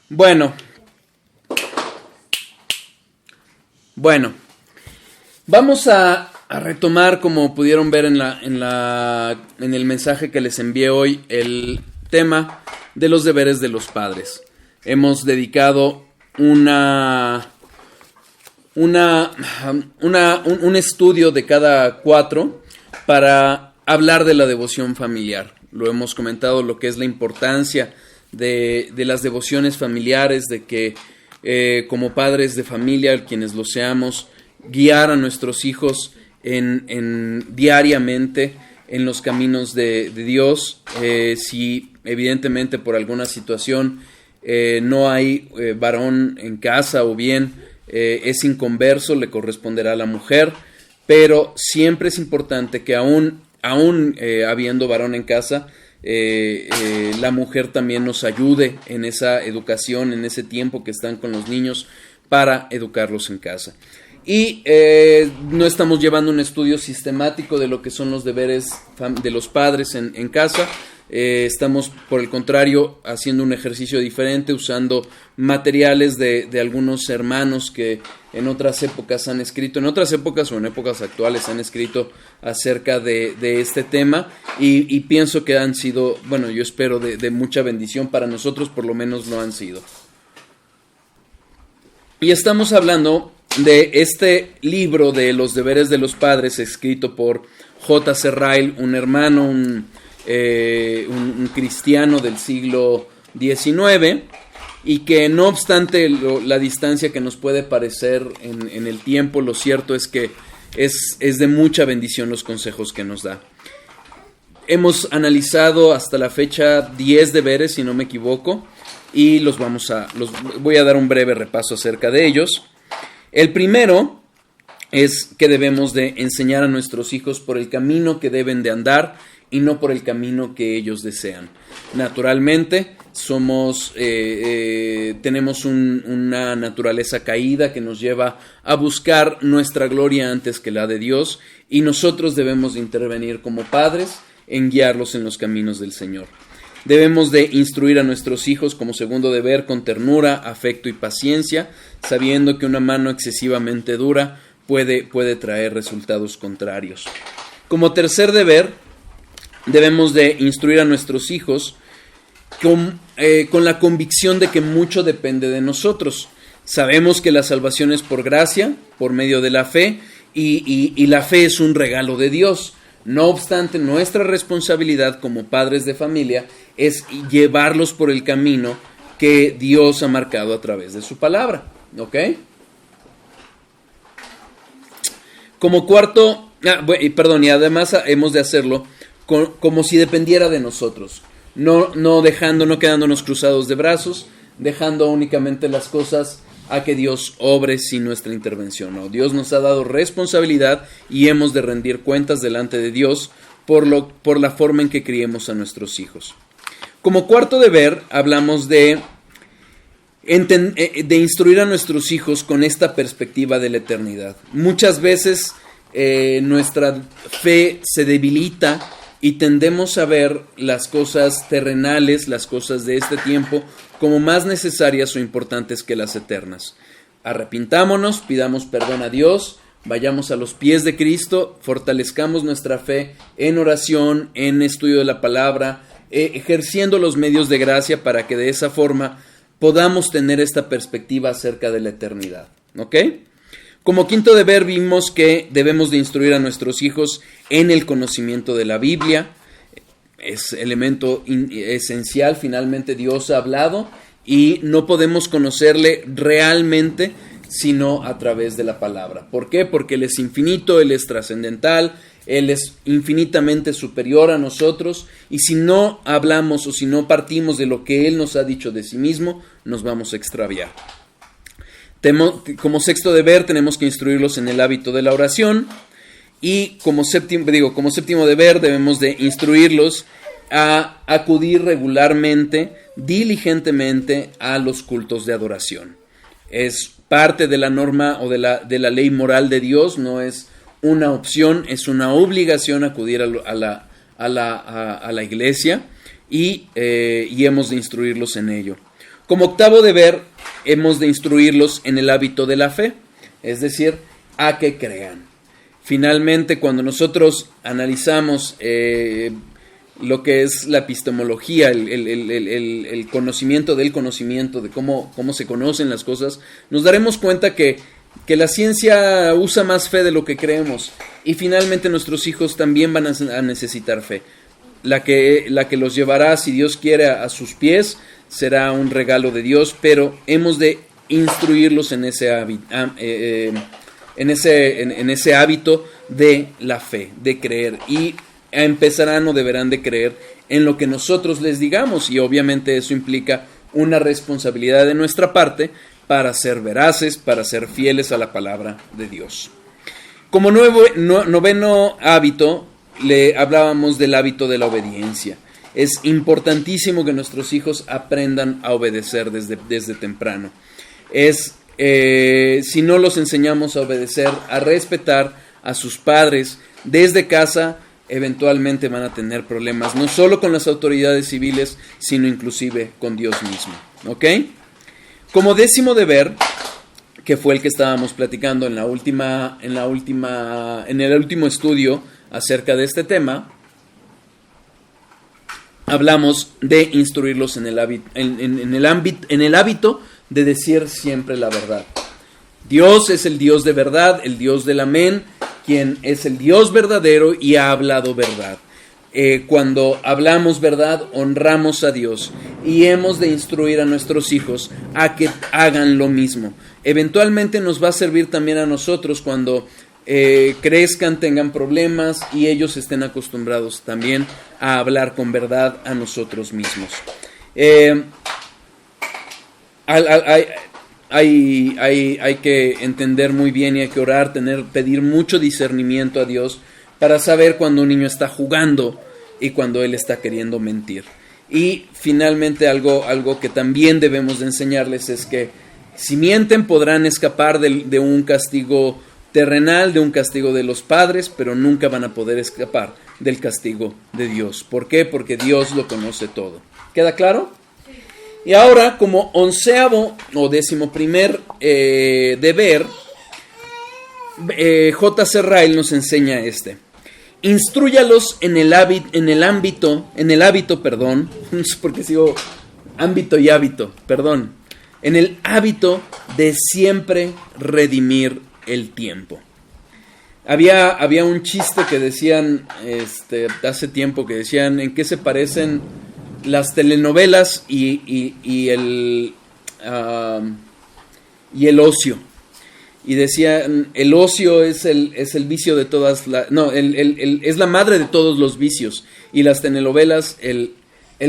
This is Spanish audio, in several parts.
Bueno, vamos a retomar, como pudieron ver en el mensaje que les envié hoy, el tema de los deberes de los padres. Hemos dedicado un estudio de cada 4 para hablar de la devoción familiar. Lo hemos comentado, lo que es la importancia de las devociones familiares, de que como padres de familia, quienes lo seamos, guiar a nuestros hijos diariamente en los caminos de Dios. Si evidentemente por alguna situación no hay varón en casa, o bien es inconverso, le corresponderá a la mujer, pero siempre es importante que aún habiendo varón en casa, la mujer también nos ayude en esa educación, en ese tiempo que están con los niños, para educarlos en casa. Y no estamos llevando un estudio sistemático de lo que son los deberes de los padres en casa. Estamos, por el contrario, haciendo un ejercicio diferente, usando materiales de algunos hermanos que en otras épocas han escrito, en otras épocas o en épocas actuales han escrito acerca de este tema, y pienso que han sido, bueno, yo espero de mucha bendición para nosotros, por lo menos lo han sido. Y estamos hablando de este libro de los deberes de los padres, escrito por J.C. Ryle, un hermano, un cristiano del siglo XIX, y que no obstante la distancia que nos puede parecer en el tiempo, lo cierto es que es de mucha bendición los consejos que nos da. Hemos analizado hasta la fecha 10 deberes, si no me equivoco, y los voy a dar un breve repaso acerca de ellos. El primero es que debemos de enseñar a nuestros hijos por el camino que deben de andar y no por el camino que ellos desean. Naturalmente, tenemos una naturaleza caída que nos lleva a buscar nuestra gloria antes que la de Dios, y nosotros debemos de intervenir como padres en guiarlos en los caminos del Señor. Debemos de instruir a nuestros hijos como segundo deber con ternura, afecto y paciencia, sabiendo que una mano excesivamente dura puede traer resultados contrarios. Como tercer deber, debemos de instruir a nuestros hijos con la convicción de que mucho depende de nosotros. Sabemos que la salvación es por gracia, por medio de la fe, y la fe es un regalo de Dios. No obstante, nuestra responsabilidad como padres de familia es llevarlos por el camino que Dios ha marcado a través de su palabra. ¿Ok? Como cuarto, y además hemos de hacerlo como si dependiera de nosotros. No quedándonos cruzados de brazos, dejando únicamente las cosas a que Dios obre sin nuestra intervención. No, Dios nos ha dado responsabilidad y hemos de rendir cuentas delante de Dios por la forma en que criemos a nuestros hijos. Como cuarto deber, hablamos de instruir a nuestros hijos con esta perspectiva de la eternidad. Muchas veces nuestra fe se debilita y tendemos a ver las cosas terrenales, las cosas de este tiempo, como más necesarias o importantes que las eternas. Arrepintámonos, pidamos perdón a Dios, vayamos a los pies de Cristo, fortalezcamos nuestra fe en oración, en estudio de la palabra, ejerciendo los medios de gracia para que de esa forma podamos tener esta perspectiva acerca de la eternidad. ¿Ok? Como quinto deber, vimos que debemos de instruir a nuestros hijos en el conocimiento de la Biblia. Es elemento esencial. Finalmente Dios ha hablado y no podemos conocerle realmente sino a través de la palabra. ¿Por qué? Porque Él es infinito, Él es trascendental, Él es infinitamente superior a nosotros, y si no hablamos o si no partimos de lo que Él nos ha dicho de sí mismo, nos vamos a extraviar. Como sexto deber, tenemos que instruirlos en el hábito de la oración, y como séptimo deber debemos de instruirlos a acudir regularmente, diligentemente a los cultos de adoración. Es parte de la norma o de la ley moral de Dios, no es una opción, es una obligación acudir a la iglesia, y hemos de instruirlos en ello. Como octavo deber, hemos de instruirlos en el hábito de la fe, es decir, a que crean. Finalmente, cuando nosotros analizamos lo que es la epistemología, el conocimiento del conocimiento, de cómo se conocen las cosas, nos daremos cuenta que la ciencia usa más fe de lo que creemos, y finalmente nuestros hijos también van a necesitar fe. La que los llevará, si Dios quiere, a sus pies, será un regalo de Dios, pero hemos de instruirlos en ese hábito de la fe, de creer, y empezarán o deberán de creer en lo que nosotros les digamos, y obviamente eso implica una responsabilidad de nuestra parte para ser veraces, para ser fieles a la palabra de Dios. Como noveno hábito, le hablábamos del hábito de la obediencia. Es importantísimo que nuestros hijos aprendan a obedecer desde temprano. Si no los enseñamos a obedecer, a respetar a sus padres desde casa, eventualmente van a tener problemas, no solo con las autoridades civiles, sino inclusive con Dios mismo. ¿Ok? Como décimo deber, que fue el que estábamos platicando en el último estudio acerca de este tema, hablamos de instruirlos en el hábito de decir siempre la verdad. Dios es el Dios de verdad, el Dios del amén, quien es el Dios verdadero y ha hablado verdad. Cuando hablamos verdad, honramos a Dios, y hemos de instruir a nuestros hijos a que hagan lo mismo. Eventualmente nos va a servir también a nosotros cuando crezcan, tengan problemas, y ellos estén acostumbrados también a hablar con verdad a nosotros mismos. Hay que entender muy bien, y hay que orar, pedir mucho discernimiento a Dios para saber cuando un niño está jugando y cuando él está queriendo mentir. Y finalmente algo que también debemos de enseñarles es que si mienten podrán escapar de un castigo terrenal, de un castigo de los padres, pero nunca van a poder escapar del castigo de Dios. ¿Por qué? Porque Dios lo conoce todo. ¿Queda claro? Y ahora, como onceavo o 11º deber, J.C. Ryle nos enseña instrúyalos en el hábito, porque sigo ámbito y hábito, perdón, en el hábito de siempre redimir el tiempo. Había un chiste que decían hace tiempo, que decían en qué se parecen las telenovelas y el ocio. Y decían, el ocio es el vicio de todas es la madre de todos los vicios, y las telenovelas el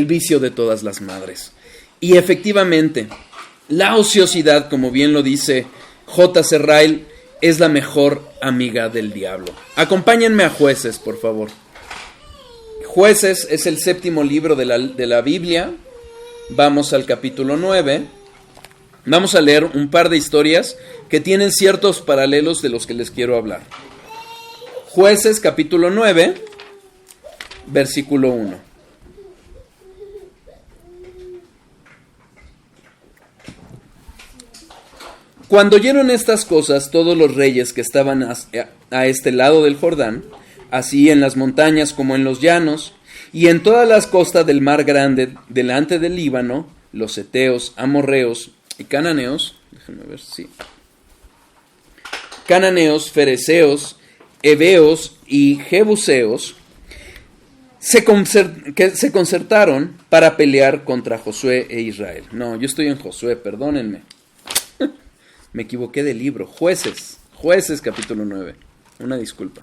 vicio de todas las madres. Y efectivamente, la ociosidad, como bien lo dice J.C. Ryle, es la mejor amiga del diablo. Acompáñenme a Jueces, por favor. Jueces es el 7º libro de la Biblia. Vamos al capítulo 9. Vamos a leer un par de historias que tienen ciertos paralelos de los que les quiero hablar. Jueces capítulo 9, versículo 1. Cuando oyeron estas cosas, todos los reyes que estaban a este lado del Jordán, así en las montañas como en los llanos, y en todas las costas del mar grande, delante del Líbano, los heteos, amorreos y cananeos, déjenme ver, sí, cananeos, fereceos, heveos y jebuseos, se concertaron para pelear contra Josué e Israel. No, yo estoy en Josué, perdónenme. Me equivoqué de libro. Jueces capítulo 9. Una disculpa.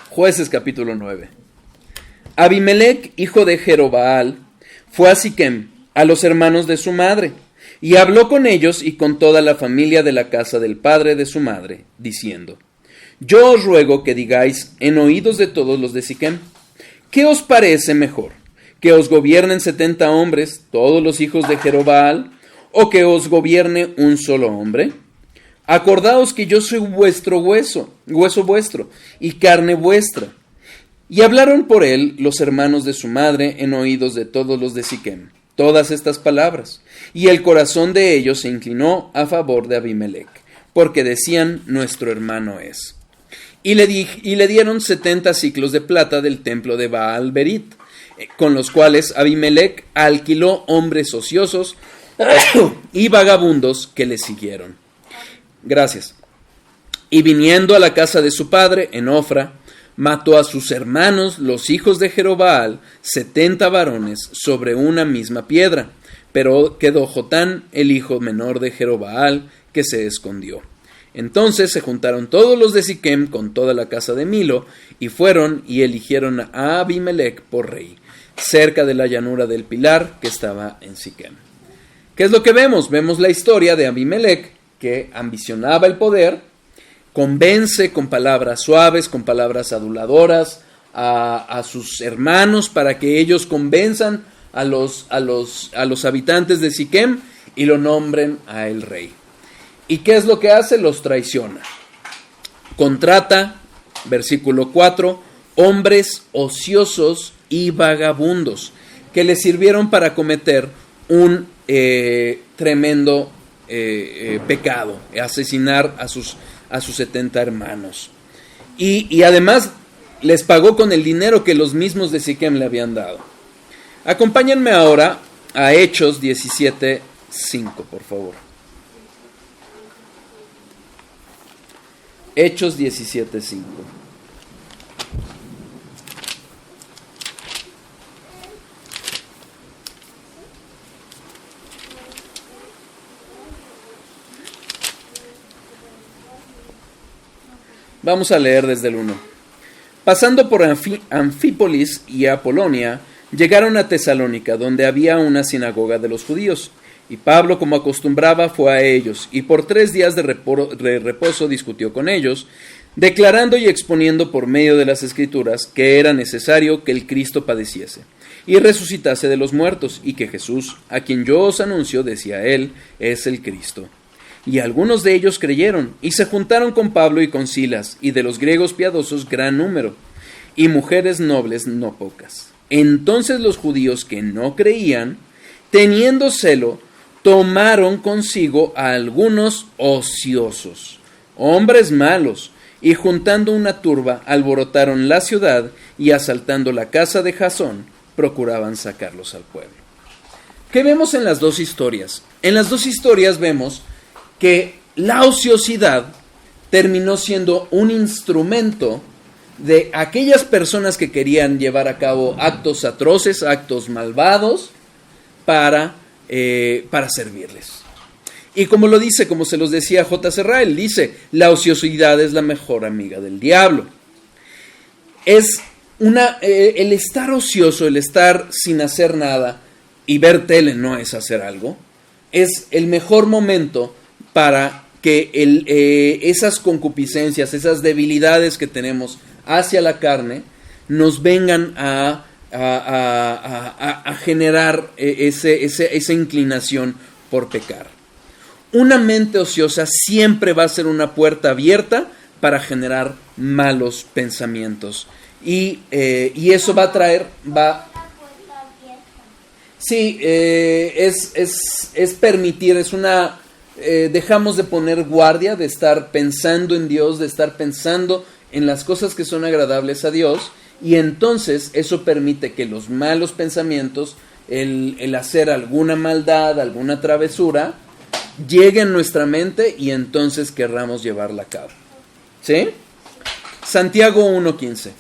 Jueces capítulo 9. Abimelec, hijo de Jerobaal, fue a Siquem, a los hermanos de su madre, y habló con ellos y con toda la familia de la casa del padre de su madre, diciendo: Yo os ruego que digáis en oídos de todos los de Siquem, ¿qué os parece mejor? ¿Que os gobiernen 70 hombres, todos los hijos de Jerobaal, o que os gobierne un solo hombre? Acordaos que yo soy vuestro hueso vuestro, y carne vuestra. Y hablaron por él los hermanos de su madre en oídos de todos los de Siquem todas estas palabras, y el corazón de ellos se inclinó a favor de Abimelech, porque decían: nuestro hermano es. Y le dieron 70 siclos de plata del templo de Baal Berit, con los cuales Abimelech alquiló hombres ociosos y vagabundos que le siguieron. Gracias. Y viniendo a la casa de su padre en Ofra, mató a sus hermanos, los hijos de Jerobaal, 70 varones, sobre una misma piedra. Pero quedó Jotán, el hijo menor de Jerobaal, que se escondió. Entonces se juntaron todos los de Siquem con toda la casa de Milo, y fueron y eligieron a Abimelech por rey, cerca de la llanura del Pilar que estaba en Siquem. ¿Qué es lo que vemos? Vemos la historia de Abimelech, que ambicionaba el poder, convence con palabras suaves, con palabras aduladoras a sus hermanos para que ellos convenzan a los habitantes de Siquem y lo nombren a el rey. ¿Y qué es lo que hace? Los traiciona. Contrata, versículo 4, hombres ociosos y vagabundos que le sirvieron para cometer un tremendo pecado, asesinar a sus 70 hermanos. Y además les pagó con el dinero que los mismos de Siquem le habían dado. Acompáñenme ahora a Hechos 17:5, por favor. Hechos 17:5. Vamos a leer desde el 1. Pasando por Anfípolis y Apolonia, llegaron a Tesalónica, donde había una sinagoga de los judíos. Y Pablo, como acostumbraba, fue a ellos, y por 3 días de reposo discutió con ellos, declarando y exponiendo por medio de las Escrituras que era necesario que el Cristo padeciese, y resucitase de los muertos, y que Jesús, a quien yo os anuncio, decía él, es el Cristo. Y algunos de ellos creyeron, y se juntaron con Pablo y con Silas, y de los griegos piadosos gran número, y mujeres nobles no pocas. Entonces los judíos que no creían, teniendo celo, tomaron consigo a algunos ociosos, hombres malos, y juntando una turba, alborotaron la ciudad, y asaltando la casa de Jasón, procuraban sacarlos al pueblo. ¿Qué vemos en las dos historias? En las dos historias vemos que la ociosidad terminó siendo un instrumento de aquellas personas que querían llevar a cabo actos atroces, actos malvados, para servirles. Y como lo dice, como se los decía J. Serrael, dice, la ociosidad es la mejor amiga del diablo. Es el estar ocioso, el estar sin hacer nada y ver tele no es hacer algo, es el mejor momento para que esas concupiscencias, esas debilidades que tenemos hacia la carne, nos vengan a generar esa inclinación por pecar. Una mente ociosa siempre va a ser una puerta abierta para generar malos pensamientos. Y eso va a traer... Sí, es permitir, es una... dejamos de poner guardia, de estar pensando en Dios, de estar pensando en las cosas que son agradables a Dios, y entonces eso permite que los malos pensamientos, el hacer alguna maldad, alguna travesura, llegue a nuestra mente y entonces querramos llevarla a cabo. ¿Sí? Santiago 1:15.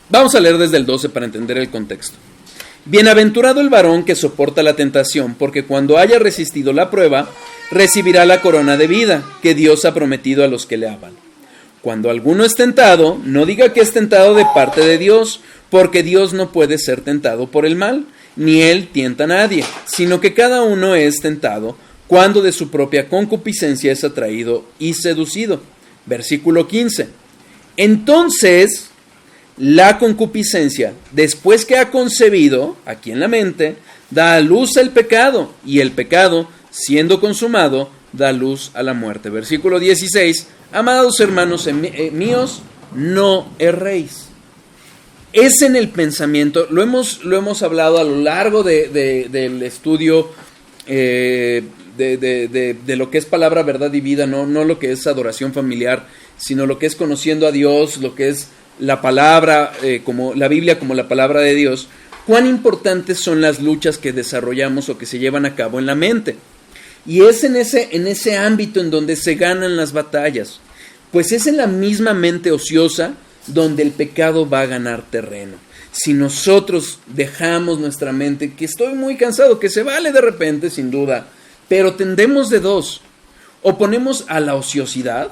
Vamos a leer desde el 12 para entender el contexto. Bienaventurado el varón que soporta la tentación, porque cuando haya resistido la prueba, recibirá la corona de vida que Dios ha prometido a los que le aman. Cuando alguno es tentado, no diga que es tentado de parte de Dios, porque Dios no puede ser tentado por el mal, ni él tienta a nadie, sino que cada uno es tentado cuando de su propia concupiscencia es atraído y seducido. Versículo 15. Entonces, la concupiscencia, después que ha concebido, aquí en la mente, da a luz el pecado, y el pecado, siendo consumado, da luz a la muerte. Versículo 16, amados hermanos míos, no erréis. Es en el pensamiento, lo hemos hablado a lo largo del estudio de lo que es palabra, verdad y vida, no lo que es adoración familiar, sino lo que es conociendo a Dios, lo que es la palabra, como la Biblia como la palabra de Dios. Cuán importantes son las luchas que desarrollamos o que se llevan a cabo en la mente. Y es en ese ámbito en donde se ganan las batallas. Pues es en la misma mente ociosa donde el pecado va a ganar terreno. Si nosotros dejamos nuestra mente, que estoy muy cansado, que se vale de repente, sin duda, pero tendemos de dos. O ponemos a la ociosidad,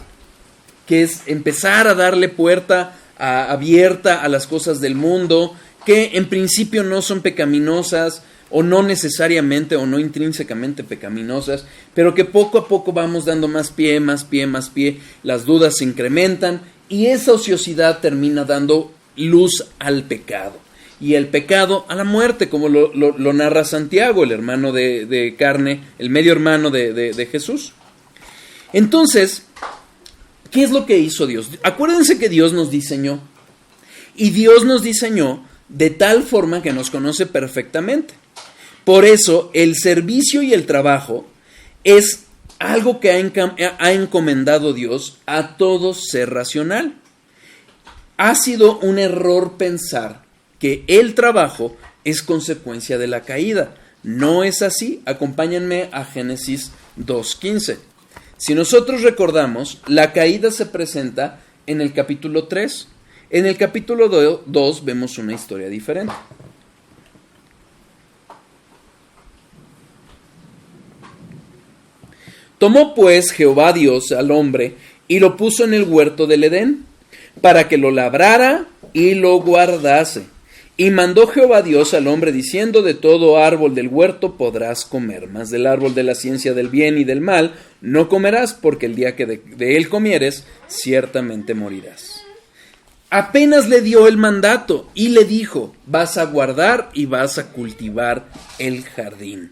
que es empezar a darle puerta abierta a las cosas del mundo, que en principio no son pecaminosas, o no necesariamente o no intrínsecamente pecaminosas, pero que poco a poco vamos dando más pie, las dudas se incrementan y esa ociosidad termina dando luz al pecado. Y el pecado a la muerte, como lo narra Santiago, el hermano de carne, el medio hermano de Jesús. Entonces, ¿qué es lo que hizo Dios? Acuérdense que Dios nos diseñó. Y Dios nos diseñó de tal forma que nos conoce perfectamente. Por eso, el servicio y el trabajo es algo que ha encomendado Dios a todo ser racional. Ha sido un error pensar que el trabajo es consecuencia de la caída. No es así. Acompáñenme a Génesis 2:15. Si nosotros recordamos, la caída se presenta en el capítulo 3. En el capítulo 2 vemos una historia diferente. Tomó pues Jehová Dios al hombre y lo puso en el huerto del Edén, para que lo labrara y lo guardase. Y mandó Jehová Dios al hombre diciendo: de todo árbol del huerto podrás comer, mas del árbol de la ciencia del bien y del mal no comerás, porque el día que de él comieres, ciertamente morirás. Apenas le dio el mandato y le dijo: vas a guardar y vas a cultivar el jardín.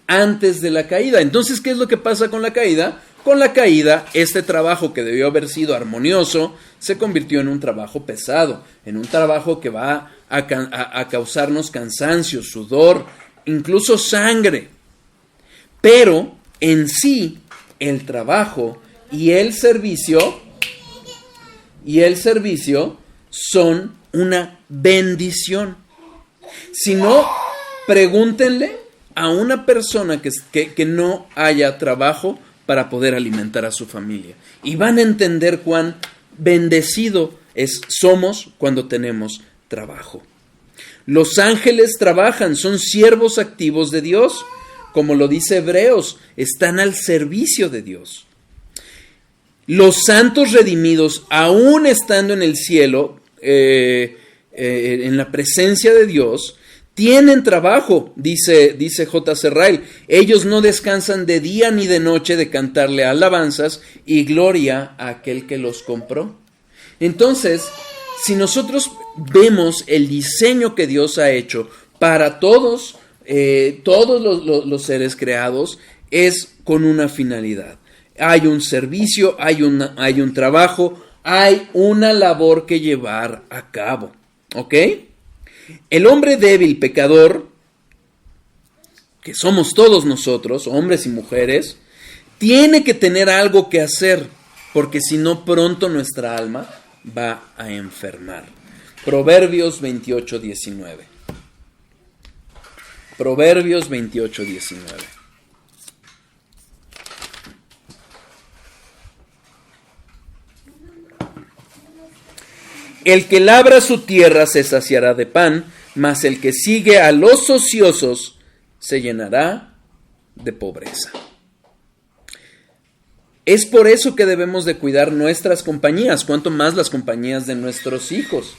Antes de la caída. Entonces, ¿qué es lo que pasa con la caída? Con la caída, este trabajo que debió haber sido armonioso, se convirtió en un trabajo pesado, en un trabajo que va a causarnos cansancio, sudor, incluso sangre. Pero, en sí, el trabajo y el servicio son una bendición. Si no, pregúntenle a una persona que no haya trabajo para poder alimentar a su familia. Y van a entender cuán bendecido somos cuando tenemos trabajo. Los ángeles trabajan, son siervos activos de Dios. Como lo dice Hebreos, están al servicio de Dios. Los santos redimidos, aún estando en el cielo, en la presencia de Dios, tienen trabajo, dice J.C. Ryle. Ellos no descansan de día ni de noche de cantarle alabanzas y gloria a aquel que los compró. Entonces, si nosotros vemos el diseño que Dios ha hecho para todos los seres creados, es con una finalidad. Hay un servicio, hay un trabajo, hay una labor que llevar a cabo. ¿Ok? El hombre débil, pecador, que somos todos nosotros, hombres y mujeres, tiene que tener algo que hacer, porque si no, pronto nuestra alma va a enfermar. Proverbios 28:19. Proverbios 28:19. El que labra su tierra se saciará de pan, mas el que sigue a los ociosos se llenará de pobreza. Es por eso que debemos de cuidar nuestras compañías, cuanto más las compañías de nuestros hijos,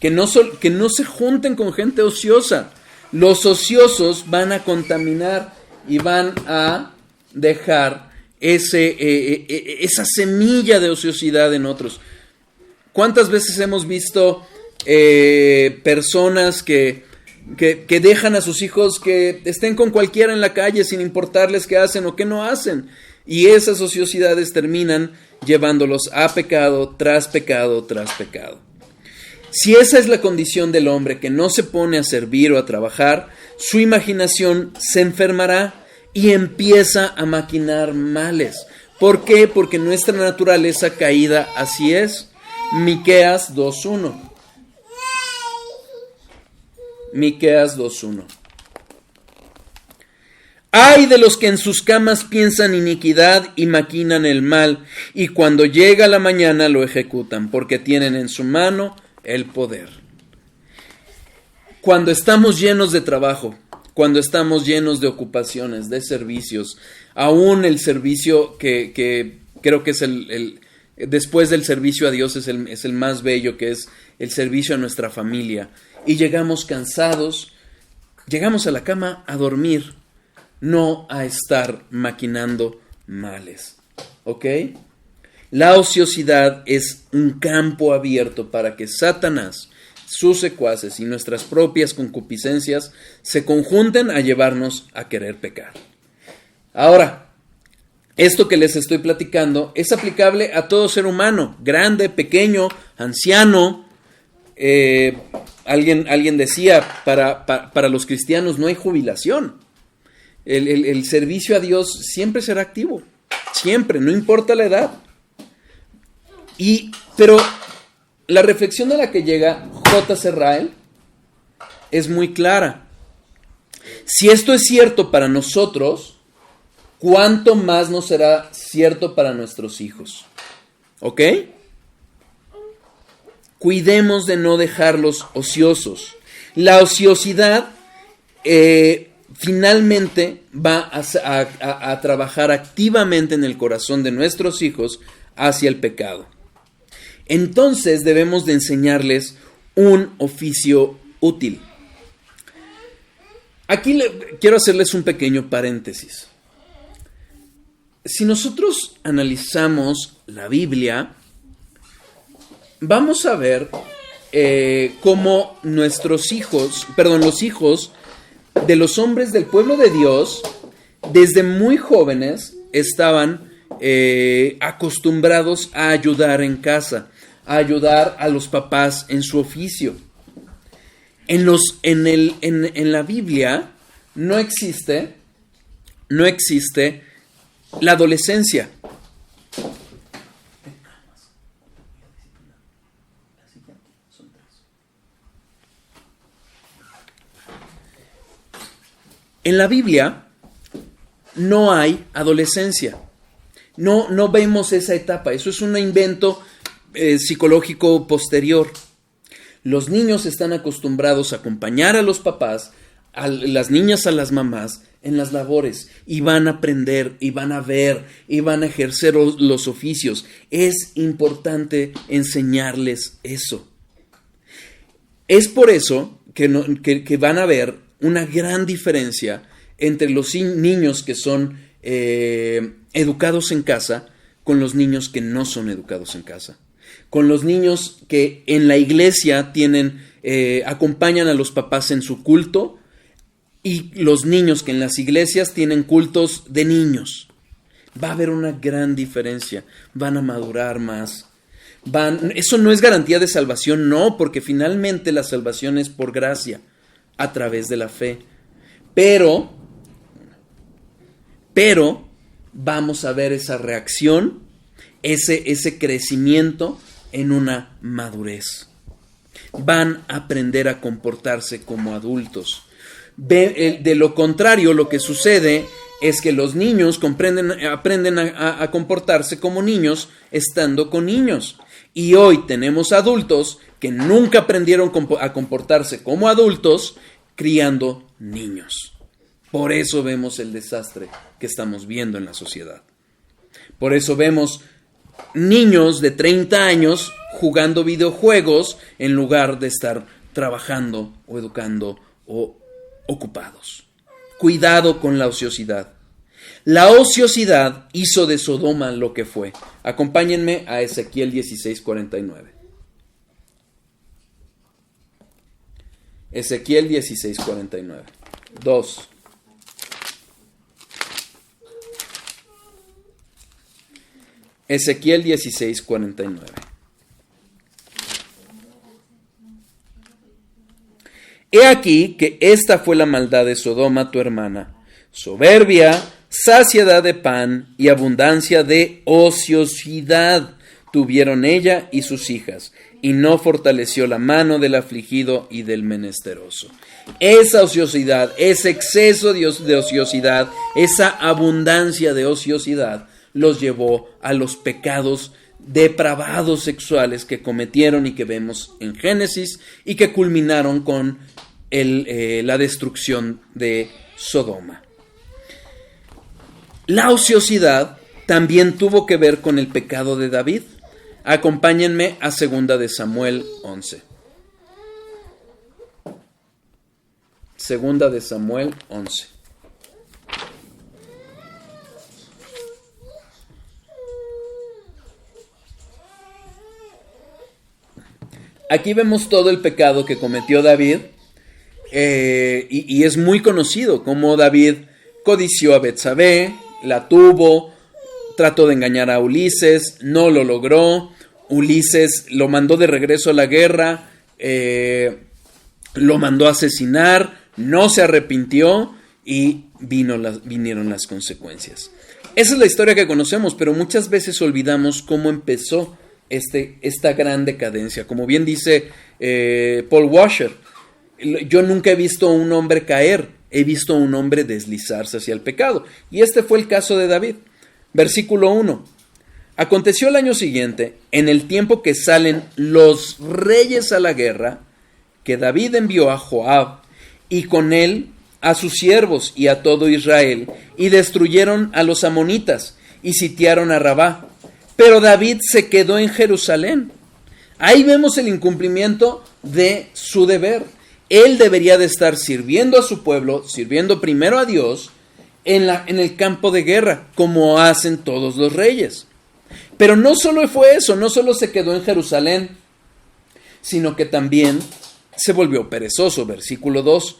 que no se junten con gente ociosa. Los ociosos van a contaminar y van a dejar esa semilla de ociosidad en otros. ¿Cuántas veces hemos visto personas que dejan a sus hijos que estén con cualquiera en la calle sin importarles qué hacen o qué no hacen? Y esas ociosidades terminan llevándolos a pecado tras pecado tras pecado. Si esa es la condición del hombre que no se pone a servir o a trabajar, su imaginación se enfermará y empieza a maquinar males. ¿Por qué? Porque nuestra naturaleza caída así es. Miqueas 2:1. Miqueas 2:1. ¡Ay de los que en sus camas piensan iniquidad y maquinan el mal, y cuando llega la mañana lo ejecutan, porque tienen en su mano el poder! Cuando estamos llenos de trabajo, cuando estamos llenos de ocupaciones, de servicios, aún el servicio que creo que es después del servicio a Dios es el más bello, que es el servicio a nuestra familia, y llegamos cansados, llegamos a la cama a dormir, no a estar maquinando males. ¿Ok? La ociosidad es un campo abierto para que Satanás, sus secuaces y nuestras propias concupiscencias se conjunten a llevarnos a querer pecar. Ahora, esto que les estoy platicando es aplicable a todo ser humano, grande, pequeño, anciano. Alguien decía, para los cristianos no hay jubilación. El servicio a Dios siempre será activo, siempre, no importa la edad. Pero la reflexión a la que llega J. Serrael es muy clara. Si esto es cierto para nosotros, ¿cuánto más nos será cierto para nuestros hijos? ¿Ok? Cuidemos de no dejarlos ociosos. La ociosidad finalmente va a trabajar activamente en el corazón de nuestros hijos hacia el pecado. Entonces debemos de enseñarles un oficio útil. Aquí quiero hacerles un pequeño paréntesis. Si nosotros analizamos la Biblia, vamos a ver cómo los hijos de los hombres del pueblo de Dios, desde muy jóvenes, estaban acostumbrados a ayudar en casa, a ayudar a los papás en su oficio. En la Biblia no existe la adolescencia. En la Biblia no hay adolescencia. No vemos esa etapa. Eso es un invento psicológico posterior. Los niños están acostumbrados a acompañar a los papás, a las niñas a las mamás en las labores, y van a aprender, y van a ver, y van a ejercer los oficios. Es importante enseñarles eso. Es por eso que van a ver una gran diferencia entre los niños que son educados en casa con los niños que no son educados en casa. Con los niños que en la iglesia acompañan a los papás en su culto, y los niños que en las iglesias tienen cultos de niños. Va a haber una gran diferencia. Van a madurar más. Eso no es garantía de salvación, no, porque finalmente la salvación es por gracia, a través de la fe. Pero vamos a ver esa reacción, ese crecimiento en una madurez. Van a aprender a comportarse como adultos. De lo contrario, lo que sucede es que los niños aprenden a comportarse como niños estando con niños. Y hoy tenemos adultos que nunca aprendieron a comportarse como adultos criando niños. Por eso vemos el desastre que estamos viendo en la sociedad. Por eso vemos niños de 30 años jugando videojuegos en lugar de estar trabajando o educando o ocupados. Cuidado con la ociosidad. La ociosidad hizo de Sodoma lo que fue. Acompáñenme a Ezequiel 16:49. Ezequiel 16:49. 2. Ezequiel 16:49. He aquí que esta fue la maldad de Sodoma, tu hermana, soberbia, saciedad de pan y abundancia de ociosidad tuvieron ella y sus hijas, y no fortaleció la mano del afligido y del menesteroso. Esa ociosidad, ese exceso de ociosidad, esa abundancia de ociosidad los llevó a los pecados depravados sexuales que cometieron y que vemos en Génesis y que culminaron con la destrucción de Sodoma. La ociosidad también tuvo que ver con el pecado de David. Acompáñenme a 2 de Samuel 11. 2 de Samuel 11. Aquí vemos todo el pecado que cometió David, y es muy conocido como David codició a Betsabé, la tuvo, trató de engañar a Ulises, no lo logró. Ulises lo mandó de regreso a la guerra, lo mandó a asesinar, no se arrepintió y vinieron las consecuencias. Esa es la historia que conocemos, pero muchas veces olvidamos cómo empezó esta gran decadencia. Como bien dice Paul Washer, yo nunca he visto a un hombre caer, he visto a un hombre deslizarse hacia el pecado. Y este fue el caso de David. Versículo 1. Aconteció el año siguiente, en el tiempo que salen los reyes a la guerra, que David envió a Joab y con él a sus siervos y a todo Israel, y destruyeron a los amonitas y sitiaron a Rabá. Pero David se quedó en Jerusalén. Ahí vemos el incumplimiento de su deber. Él debería de estar sirviendo a su pueblo, sirviendo primero a Dios en el campo de guerra, como hacen todos los reyes. Pero no solo fue eso, no solo se quedó en Jerusalén, sino que también se volvió perezoso. Versículo 2.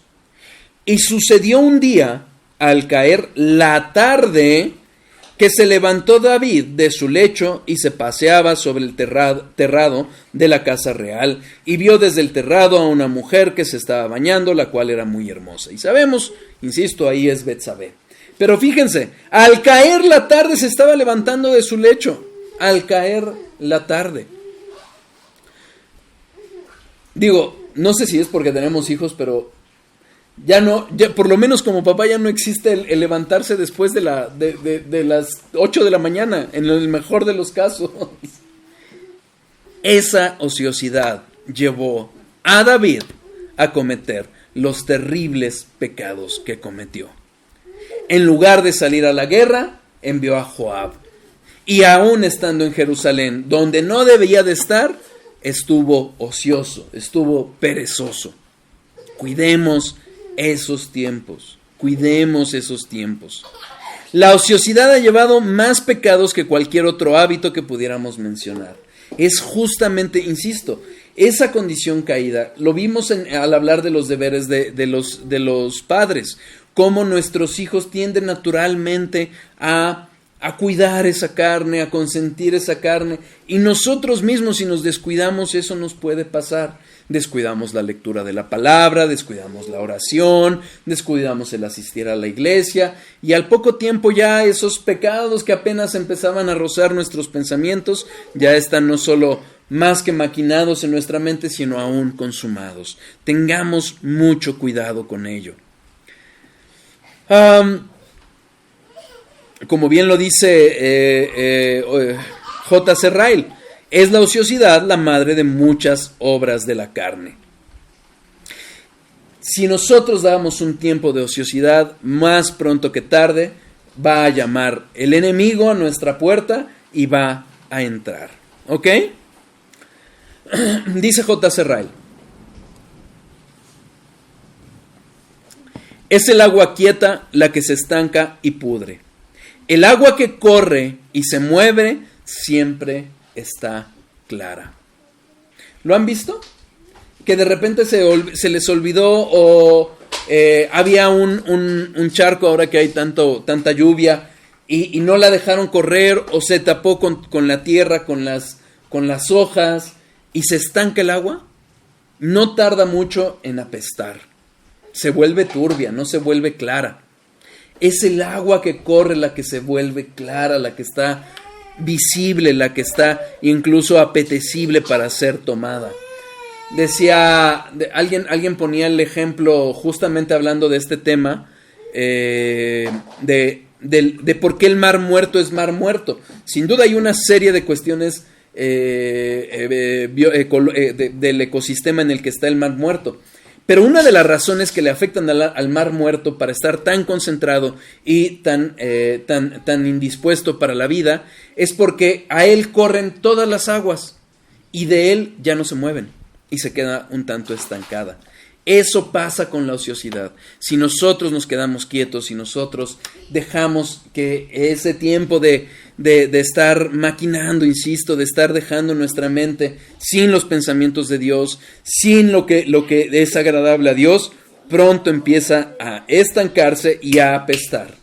Y sucedió un día, al caer la tarde, que se levantó David de su lecho y se paseaba sobre el terrado de la casa real, y vio desde el terrado a una mujer que se estaba bañando, la cual era muy hermosa. Y sabemos, insisto, ahí es Betsabé. Pero fíjense, al caer la tarde se estaba levantando de su lecho. Al caer la tarde. Digo, no sé si es porque tenemos hijos, pero ya por lo menos como papá ya no existe el levantarse después de las 8 de la mañana, en el mejor de los casos. Esa ociosidad llevó a David a cometer los terribles pecados que cometió. En lugar de salir a la guerra, envió a Joab. Y aún estando en Jerusalén, donde no debía de estar, estuvo ocioso, estuvo perezoso. Cuidemos esos tiempos, cuidemos esos tiempos. La ociosidad ha llevado más pecados que cualquier otro hábito que pudiéramos mencionar. Es justamente, insisto, esa condición caída. Lo vimos al hablar de los deberes de los padres, cómo nuestros hijos tienden naturalmente a cuidar esa carne, a consentir esa carne, y nosotros mismos, si nos descuidamos, eso nos puede pasar. Descuidamos la lectura de la palabra, descuidamos la oración, descuidamos el asistir a la iglesia, y al poco tiempo ya esos pecados que apenas empezaban a rozar nuestros pensamientos ya están no solo más que maquinados en nuestra mente, sino aún consumados. Tengamos mucho cuidado con ello. Como bien lo dice J.C. Ryle, es la ociosidad la madre de muchas obras de la carne. Si nosotros damos un tiempo de ociosidad, más pronto que tarde va a llamar el enemigo a nuestra puerta y va a entrar. ¿Ok? Dice J.C. Ryle: es el agua quieta la que se estanca y pudre. El agua que corre y se mueve siempre está clara. ¿Lo han visto? Que de repente se les olvidó, o había un charco ahora que hay tanta lluvia, y no la dejaron correr o se tapó con la tierra, con las hojas y se estanca el agua, no tarda mucho en apestar. Se vuelve turbia, no se vuelve clara. Es el agua que corre la que se vuelve clara, la que está visible, la que está incluso apetecible para ser tomada. Decía, alguien ponía el ejemplo justamente hablando de este tema, de por qué el mar muerto es mar muerto. Sin duda hay una serie de cuestiones del ecosistema en el que está el mar muerto. Pero una de las razones que le afectan al mar muerto para estar tan concentrado y tan indispuesto para la vida es porque a él corren todas las aguas y de él ya no se mueven y se queda un tanto estancada. Eso pasa con la ociosidad. Si nosotros nos quedamos quietos, si nosotros dejamos que ese tiempo de estar maquinando, insisto, de estar dejando nuestra mente sin los pensamientos de Dios, sin lo que es agradable a Dios, pronto empieza a estancarse y a apestar.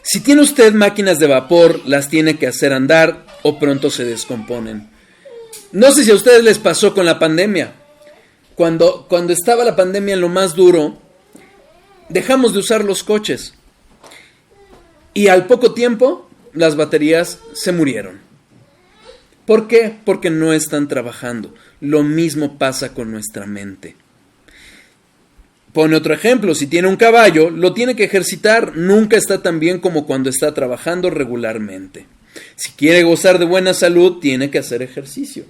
Si tiene usted máquinas de vapor, las tiene que hacer andar o pronto se descomponen. No sé si a ustedes les pasó con la pandemia. Cuando estaba la pandemia en lo más duro, dejamos de usar los coches. Y al poco tiempo, las baterías se murieron. ¿Por qué? Porque no están trabajando. Lo mismo pasa con nuestra mente. Pone otro ejemplo, si tiene un caballo, lo tiene que ejercitar. Nunca está tan bien como cuando está trabajando regularmente. Si quiere gozar de buena salud, tiene que hacer ejercicio.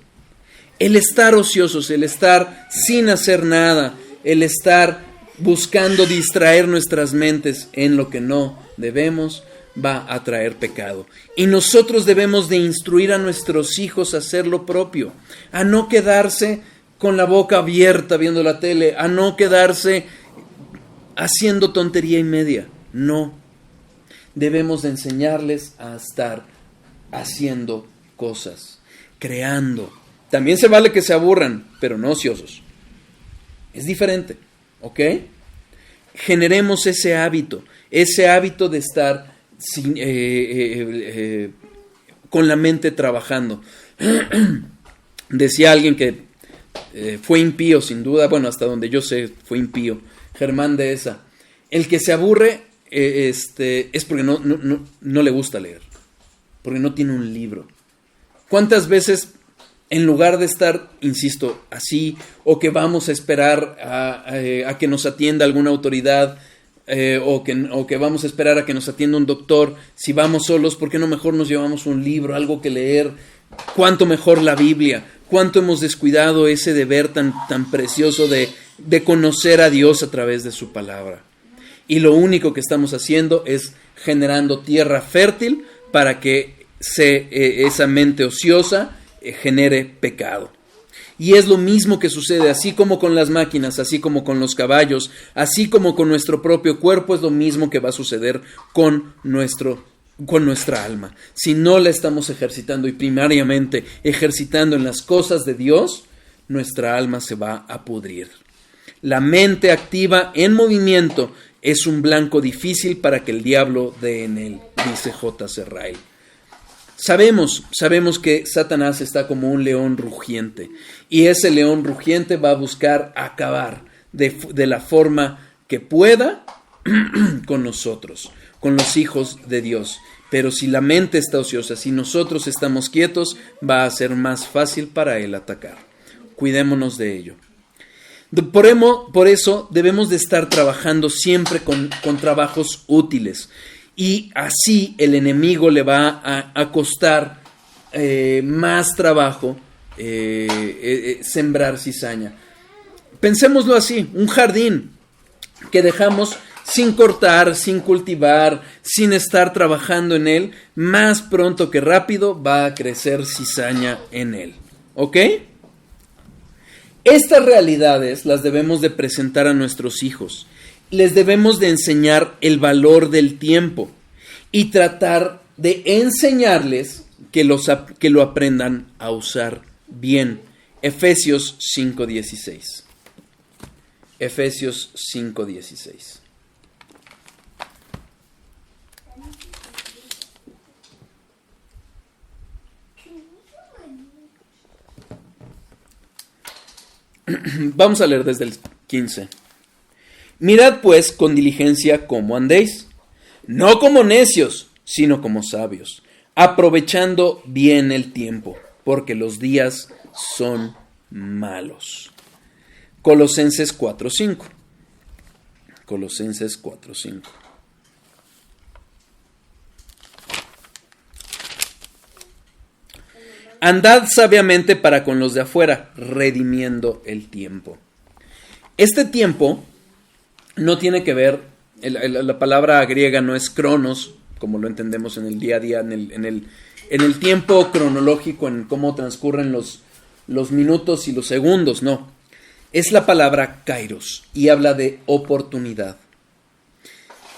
El estar ociosos, el estar sin hacer nada, el estar buscando distraer nuestras mentes en lo que no debemos, va a traer pecado. Y nosotros debemos de instruir a nuestros hijos a hacer lo propio, a no quedarse con la boca abierta viendo la tele, a no quedarse haciendo tontería y media. No, debemos de enseñarles a estar haciendo cosas, creando. También se vale que se aburran, pero no ociosos. Es diferente, ¿ok? Generemos ese hábito de estar con la mente trabajando. Decía alguien que fue impío, sin duda, bueno, hasta donde yo sé, fue impío, Germán Dehesa. El que se aburre es porque no le gusta leer, porque no tiene un libro. ¿Cuántas veces, en lugar de estar, insisto, así, o que vamos a esperar a que nos atienda alguna autoridad, o que vamos a esperar a que nos atienda un doctor, si vamos solos, ¿por qué no mejor nos llevamos un libro, algo que leer? ¿Cuánto mejor la Biblia? ¿Cuánto hemos descuidado ese deber tan precioso de conocer a Dios a través de su palabra? Y lo único que estamos haciendo es generando tierra fértil para que esa mente ociosa genere pecado. Y es lo mismo que sucede, así como con las máquinas, así como con los caballos, así como con nuestro propio cuerpo, es lo mismo que va a suceder con nuestra alma. Si no la estamos ejercitando y primariamente ejercitando en las cosas de Dios, nuestra alma se va a pudrir. La mente activa en movimiento es un blanco difícil para que el diablo dé en él, dice J.C. Ryle. Sabemos que Satanás está como un león rugiente y ese león rugiente va a buscar acabar de la forma que pueda con nosotros, con los hijos de Dios. Pero si la mente está ociosa, si nosotros estamos quietos, va a ser más fácil para él atacar. Cuidémonos de ello. Por eso debemos de estar trabajando siempre con trabajos útiles. Y así el enemigo le va a costar más trabajo sembrar cizaña. Pensémoslo así, un jardín que dejamos sin cortar, sin cultivar, sin estar trabajando en él, más pronto que rápido va a crecer cizaña en él. ¿Ok? Estas realidades las debemos de presentar a nuestros hijos. Les debemos de enseñar el valor del tiempo y tratar de enseñarles que lo aprendan a usar bien. Efesios 5:16. Efesios 5:16. Vamos a leer desde el 15. Mirad pues con diligencia cómo andéis, no como necios, sino como sabios, aprovechando bien el tiempo, porque los días son malos. Colosenses 4:5. Colosenses 4:5. Andad sabiamente para con los de afuera, redimiendo el tiempo. Este tiempo no tiene que ver, la palabra griega no es cronos, como lo entendemos en el día a día, en el tiempo cronológico, en cómo transcurren los minutos y los segundos, no. Es la palabra kairos y habla de oportunidad.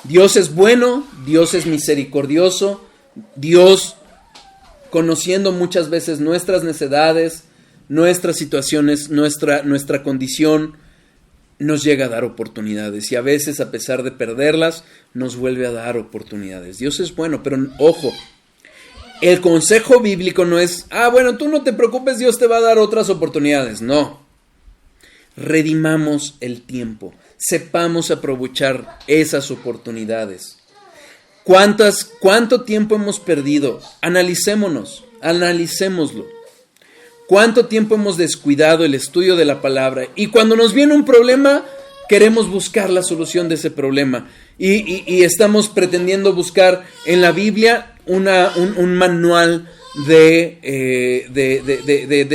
Dios es bueno, Dios es misericordioso, Dios, conociendo muchas veces nuestras necedades, nuestras situaciones, nuestra condición, nos llega a dar oportunidades y a veces, a pesar de perderlas, nos vuelve a dar oportunidades. Dios es bueno, pero ojo, el consejo bíblico no es, bueno, tú no te preocupes, Dios te va a dar otras oportunidades. No. Redimamos el tiempo, sepamos aprovechar esas oportunidades. ¿Cuánto tiempo hemos perdido? Analicémoslo. ¿Cuánto tiempo hemos descuidado el estudio de la palabra? Y cuando nos viene un problema, queremos buscar la solución de ese problema. Y estamos pretendiendo buscar en la Biblia un manual de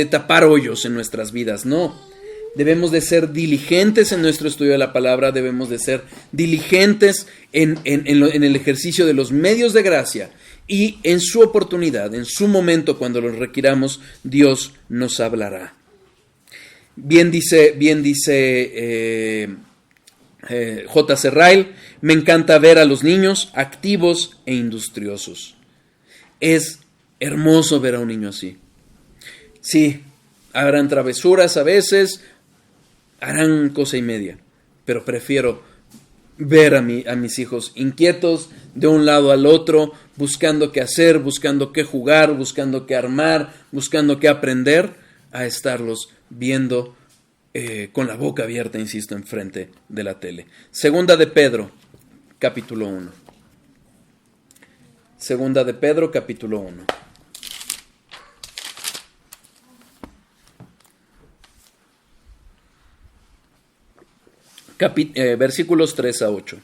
tapar hoyos en nuestras vidas. No. Debemos de ser diligentes en nuestro estudio de la palabra, debemos de ser diligentes en el ejercicio de los medios de gracia y en su oportunidad, en su momento cuando los requiramos, Dios nos hablará. Bien dice J.C. Ryle, me encanta ver a los niños activos e industriosos. Es hermoso ver a un niño así. Sí, harán travesuras a veces, harán cosa y media, pero prefiero ver a mis hijos inquietos de un lado al otro, buscando qué hacer, buscando qué jugar, buscando qué armar, buscando qué aprender, a estarlos viendo con la boca abierta, insisto, enfrente de la tele. Segunda de Pedro, capítulo 1. Segunda de Pedro, capítulo 1. Versículos 3 a 8.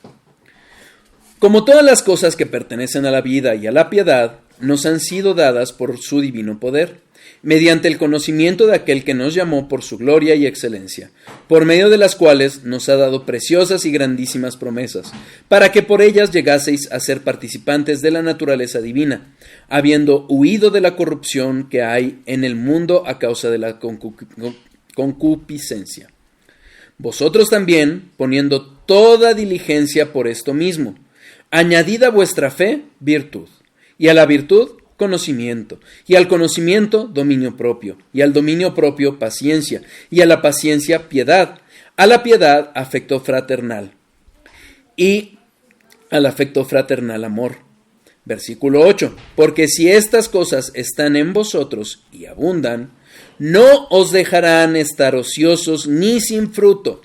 Como todas las cosas que pertenecen a la vida y a la piedad, nos han sido dadas por su divino poder, mediante el conocimiento de aquel que nos llamó por su gloria y excelencia, por medio de las cuales nos ha dado preciosas y grandísimas promesas, para que por ellas llegaseis a ser participantes de la naturaleza divina, habiendo huido de la corrupción que hay en el mundo a causa de la concupiscencia. Vosotros también, poniendo toda diligencia por esto mismo, añadid a vuestra fe virtud, y a la virtud conocimiento, y al conocimiento dominio propio, y al dominio propio paciencia, y a la paciencia piedad, a la piedad afecto fraternal, y al afecto fraternal amor. Versículo 8, porque si estas cosas están en vosotros y abundan, no os dejarán estar ociosos ni sin fruto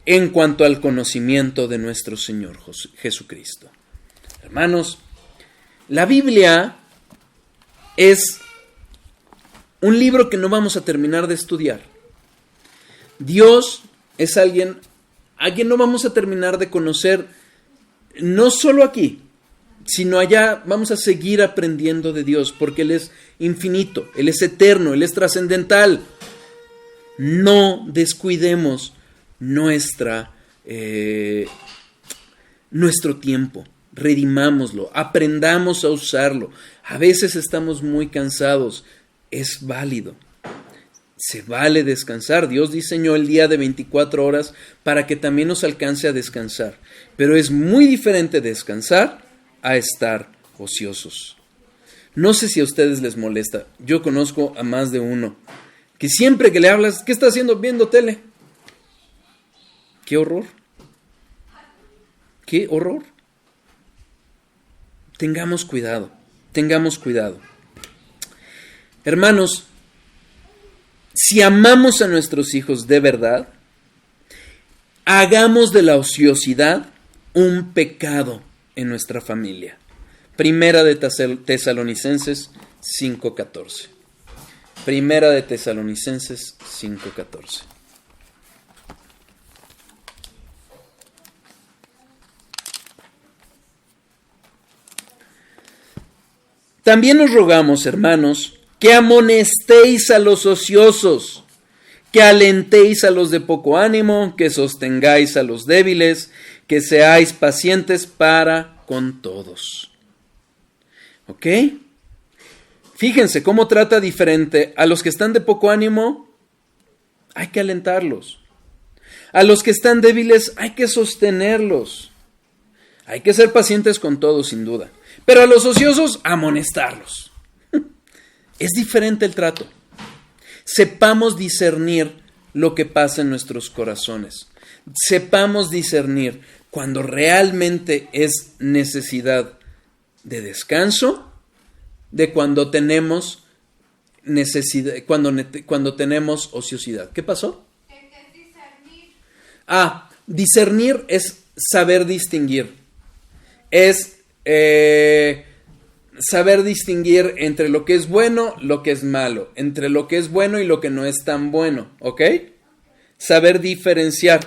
en cuanto al conocimiento de nuestro Señor Jesucristo. Hermanos, la Biblia es un libro que no vamos a terminar de estudiar. Dios es alguien a quien no vamos a terminar de conocer, no solo aquí, sino allá. Vamos a seguir aprendiendo de Dios, porque Él es infinito, Él es eterno, Él es trascendental. No descuidemos nuestro tiempo, redimámoslo, aprendamos a usarlo. A veces estamos muy cansados, es válido, se vale descansar. Dios diseñó el día de 24 horas para que también nos alcance a descansar, pero es muy diferente descansar a estar ociosos. No sé si a ustedes les molesta, yo conozco a más de uno que siempre que le hablas, ¿qué está haciendo? Viendo tele. ¡Qué horror! ¡Qué horror! Tengamos cuidado, tengamos cuidado. Hermanos, si amamos a nuestros hijos de verdad, hagamos de la ociosidad un pecado en nuestra familia. Primera de Tesalonicenses 5:14. Primera de Tesalonicenses 5:14. También os rogamos, hermanos, que amonestéis a los ociosos, que alentéis a los de poco ánimo, que sostengáis a los débiles, que seáis pacientes para con todos. ¿Ok? Fíjense cómo trata diferente a los que están de poco ánimo, hay que alentarlos. A los que están débiles hay que sostenerlos. Hay que ser pacientes con todos, sin duda. Pero a los ociosos, amonestarlos. Es diferente el trato. Sepamos discernir lo que pasa en nuestros corazones. Sepamos discernir cuando realmente es necesidad de descanso, de cuando tenemos necesidad, cuando tenemos ociosidad. ¿Qué pasó? Discernir es saber distinguir. Es saber distinguir entre lo que es bueno, lo que es malo, entre lo que es bueno y lo que no es tan bueno, ¿ok? Saber diferenciar.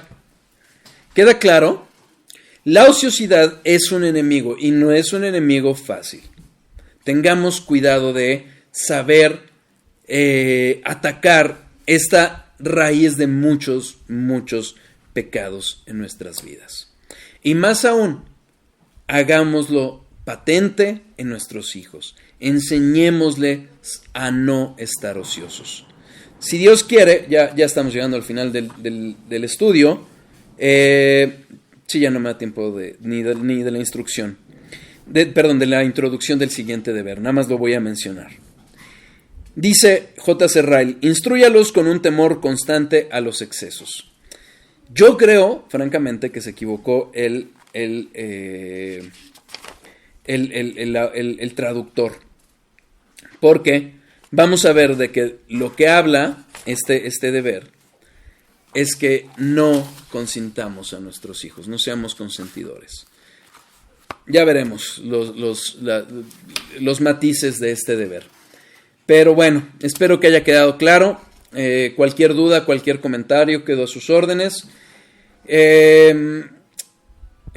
¿Queda claro? La ociosidad es un enemigo y no es un enemigo fácil. Tengamos cuidado de saber atacar esta raíz de muchos pecados en nuestras vidas. Y más aún, hagámoslo patente en nuestros hijos. Enseñémosles a no estar ociosos. Si Dios quiere, ya estamos llegando al final del estudio. Sí, ya no me da tiempo ni de la instrucción. De la introducción del siguiente deber. Nada más lo voy a mencionar. Dice J.C. Ryle, instrúyalos con un temor constante a los excesos. Yo creo, francamente, que se equivocó el traductor, porque vamos a ver de que lo que habla este deber es que no consintamos a nuestros hijos, no seamos consentidores. Ya veremos los matices de este deber, pero bueno, espero que haya quedado claro. Cualquier duda, cualquier comentario, quedo a sus órdenes.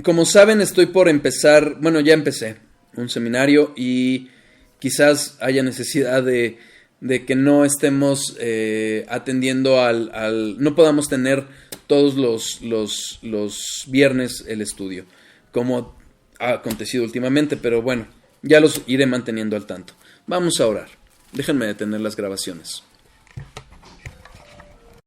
Como saben, estoy por empezar, ya empecé un seminario y quizás haya necesidad de que no estemos atendiendo no podamos tener todos los viernes el estudio, como ha acontecido últimamente, pero bueno, ya los iré manteniendo al tanto. Vamos a orar. Déjenme detener las grabaciones.